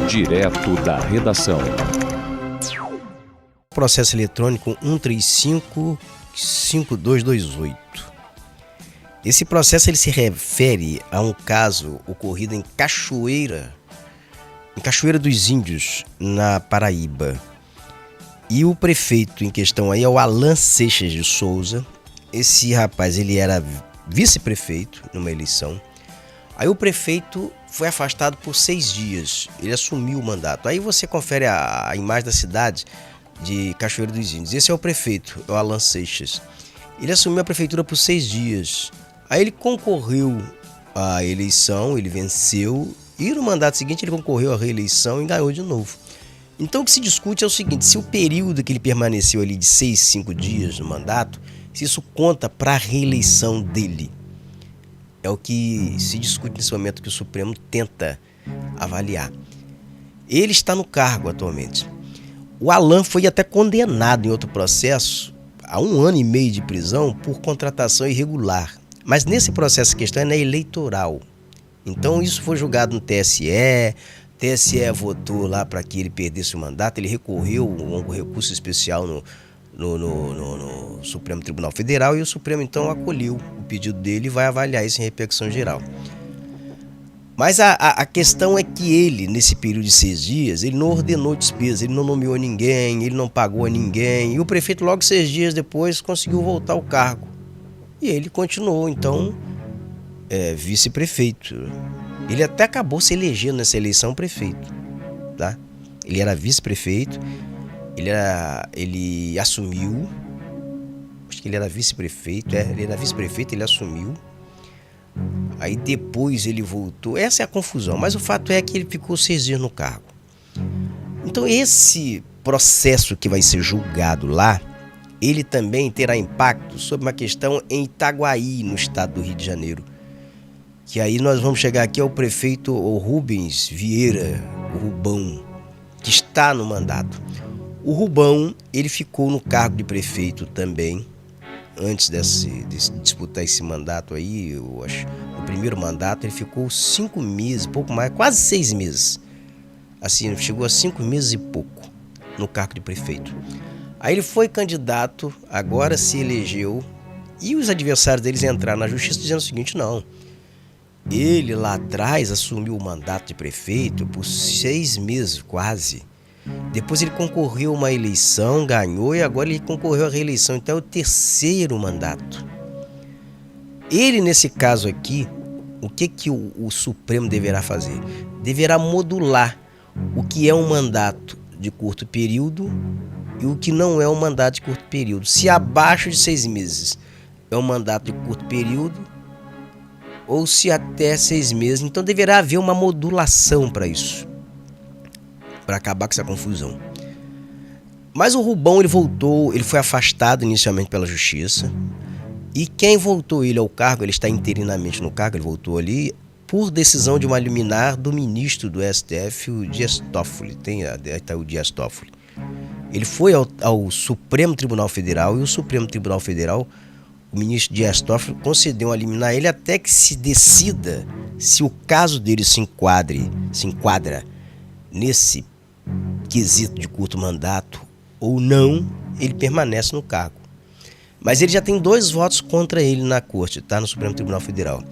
Direto da redação. Processo eletrônico 135-5228. Esse processo ele se refere a um caso ocorrido em Cachoeira dos Índios, na Paraíba. E o prefeito em questão aí é o Alan Seixas de Souza. Esse rapaz ele era vice-prefeito numa eleição. Aí o prefeito foi afastado por 6 dias. Ele assumiu o mandato. Aí você confere a imagem da cidade de Cachoeira dos Índios. Esse é o prefeito, é o Alan Seixas. Ele assumiu a prefeitura por 6 dias. Aí ele concorreu à eleição, ele venceu. E no mandato seguinte ele concorreu à reeleição e ganhou de novo. Então o que se discute é o seguinte: se o período que ele permaneceu ali de 6, 5 dias no mandato, se isso conta para a reeleição dele. É o que se discute nesse momento, que o Supremo tenta avaliar. Ele está no cargo atualmente. O Alan foi até condenado em outro processo a 1 ano e meio de prisão por contratação irregular. Mas nesse processo a questão é eleitoral. Então isso foi julgado no TSE. TSE votou lá para que ele perdesse o mandato. Ele recorreu um recurso especial no Supremo Tribunal Federal, e o Supremo então acolheu o pedido dele e vai avaliar isso em repercussão geral. Mas a questão é que ele, nesse período de 6 dias, ele não ordenou despesa, ele não nomeou ninguém, ele não pagou a ninguém, e o prefeito logo 6 dias depois conseguiu voltar ao cargo. E ele continuou então vice-prefeito. Ele até acabou se elegendo nessa eleição prefeito, tá? Ele era vice-prefeito. Ele assumiu, acho que ele era vice-prefeito, ele assumiu, aí depois ele voltou. Essa é a confusão, mas o fato é que ele ficou 6 dias no cargo. Então esse processo que vai ser julgado lá, ele também terá impacto sobre uma questão em Itaguaí, no estado do Rio de Janeiro, que aí nós vamos chegar aqui ao prefeito Rubens Vieira, o Rubão, que está no mandato. O Rubão, ele ficou no cargo de prefeito também, antes de disputar esse mandato aí, eu acho. No primeiro mandato ele ficou 5 meses, pouco mais, quase 6 meses. Assim, chegou a 5 meses e pouco no cargo de prefeito. Aí ele foi candidato, agora se elegeu, e os adversários deles entraram na justiça dizendo o seguinte: não, ele lá atrás assumiu o mandato de prefeito por 6 meses quase. Depois ele concorreu a uma eleição, ganhou, e agora ele concorreu à reeleição. Então é o 3º mandato. Ele, nesse caso aqui, o que o Supremo deverá fazer? Deverá modular o que é um mandato de curto período e o que não é um mandato de curto período. Se abaixo de 6 meses é um mandato de curto período, ou se até 6 meses. Então deverá haver uma modulação para isso, para acabar com essa confusão. Mas o Rubão, ele voltou, ele foi afastado inicialmente pela justiça, e quem voltou ele ao cargo, ele está interinamente no cargo, ele voltou ali por decisão de uma liminar do ministro do STF, o Dias Toffoli. Tá o Dias Toffoli. Ele foi ao Supremo Tribunal Federal, e o Supremo Tribunal Federal, o ministro Dias Toffoli, concedeu uma liminar a ele até que se decida se o caso dele se enquadra nesse quesito de curto mandato ou não. Ele permanece no cargo. Mas ele já tem 2 votos contra ele na corte, tá? No Supremo Tribunal Federal.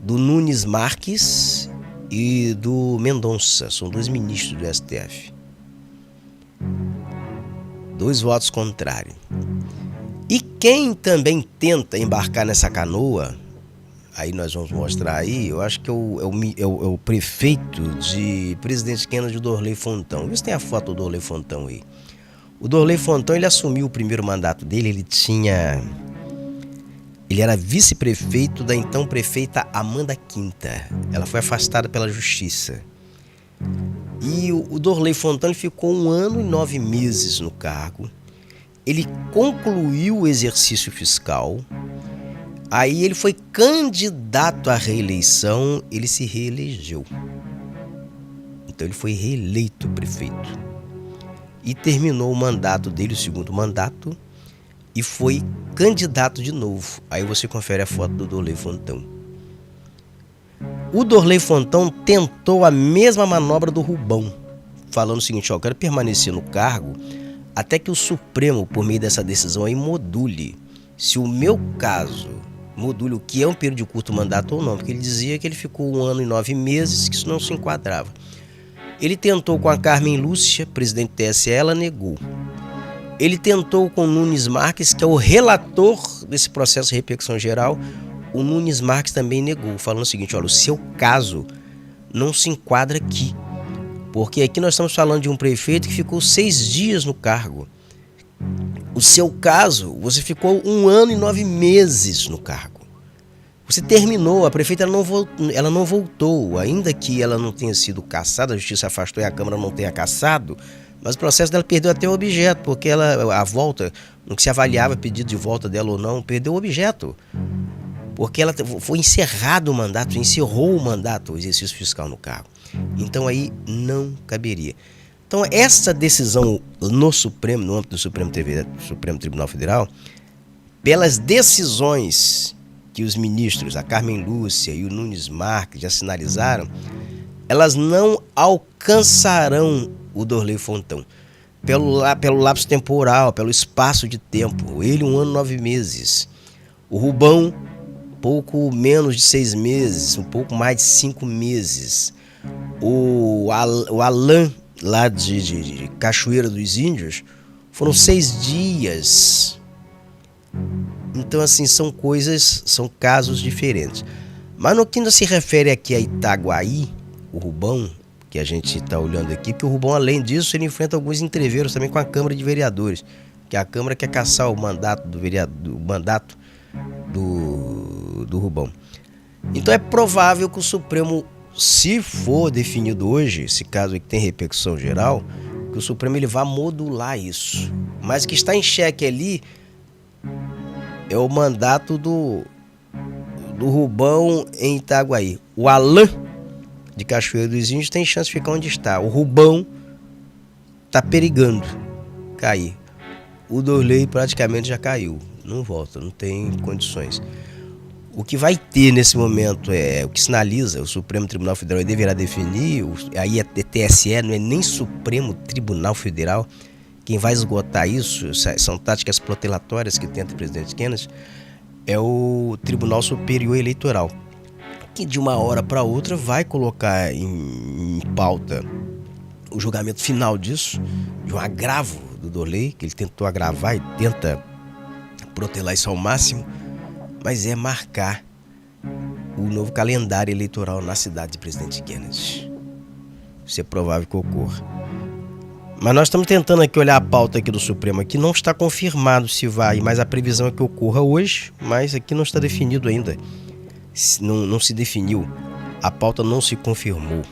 Do Nunes Marques e do Mendonça. São 2 ministros do STF. 2 votos contrários. E quem também tenta embarcar nessa canoa, aí nós vamos mostrar aí, eu acho que é o prefeito de Presidente Kennedy, o Dorley Fontão. Vê se tem a foto do Dorley Fontão aí. O Dorley Fontão, ele assumiu o primeiro mandato dele, ele era vice-prefeito da então prefeita Amanda Quinta. Ela foi afastada pela justiça. E o Dorley Fontão, ele ficou 1 ano e 9 meses no cargo. Ele concluiu o exercício fiscal. Aí ele foi candidato à reeleição, ele se reelegeu. Então ele foi reeleito prefeito. E terminou o mandato dele, o 2º mandato, e foi candidato de novo. Aí você confere a foto do Dorley Fontão. O Dorley Fontão tentou a mesma manobra do Rubão, falando o seguinte: ó, eu quero permanecer no cargo até que o Supremo, por meio dessa decisão aí, module. Se o meu caso module o que é um período de curto mandato ou não, porque ele dizia que ele ficou 1 ano e 9 meses, que isso não se enquadrava. Ele tentou com a Carmen Lúcia, presidente do TSE, ela negou. Ele tentou com o Nunes Marques, que é o relator desse processo de repercussão geral. O Nunes Marques também negou, falando o seguinte: olha, o seu caso não se enquadra aqui, porque aqui nós estamos falando de um prefeito que ficou 6 dias no cargo. O seu caso, você ficou 1 ano e 9 meses no cargo. Você terminou, a prefeita ela não voltou, ainda que ela não tenha sido cassada, a justiça afastou e a Câmara não tenha cassado, mas o processo dela perdeu até o objeto, porque a volta, no que se avaliava pedido de volta dela ou não, perdeu o objeto. Porque ela foi encerrado o mandato, encerrou o mandato, o exercício fiscal no cargo. Então aí não caberia. Então essa decisão no Supremo, no âmbito do Supremo Tribunal Federal, pelas decisões que os ministros, a Carmen Lúcia e o Nunes Marques já sinalizaram, elas não alcançarão o Dorley Fontão. Pelo lapso temporal, pelo espaço de tempo. Ele 1 ano e 9 meses. O Rubão, pouco menos de 6 meses, um pouco mais de 5 meses. O Alan, lá de Cachoeira dos Índios, foram 6 dias. Então, assim, são casos diferentes. Mas no que se refere aqui a Itaguaí, o Rubão, que a gente está olhando aqui, que o Rubão, além disso, ele enfrenta alguns entreveros também com a Câmara de Vereadores, que a Câmara quer caçar o mandato do Rubão. Então é provável que o Supremo, se for definido hoje, esse caso aqui tem repercussão geral, que o Supremo ele vai modular isso. Mas o que está em xeque ali é o mandato do Rubão em Itaguaí. O Alan de Cachoeira dos Índios tem chance de ficar onde está. O Rubão está perigando cair. O Dorley praticamente já caiu. Não volta, não tem condições. O que vai ter nesse momento é o que sinaliza o Supremo Tribunal Federal deverá definir, aí é TSE, não é nem Supremo Tribunal Federal. Quem vai esgotar isso, são táticas protelatórias que tenta o presidente Kennedy, é o Tribunal Superior Eleitoral, que de uma hora para outra vai colocar em pauta o julgamento final disso, de um agravo do Dorley, que ele tentou agravar e tenta protelar isso ao máximo, mas é marcar o novo calendário eleitoral na cidade de Presidente Kennedy. Isso é provável que ocorra. Mas nós estamos tentando aqui olhar a pauta aqui do Supremo, aqui não está confirmado se vai, mas a previsão é que ocorra hoje, mas aqui não está definido ainda. Não se definiu, a pauta não se confirmou.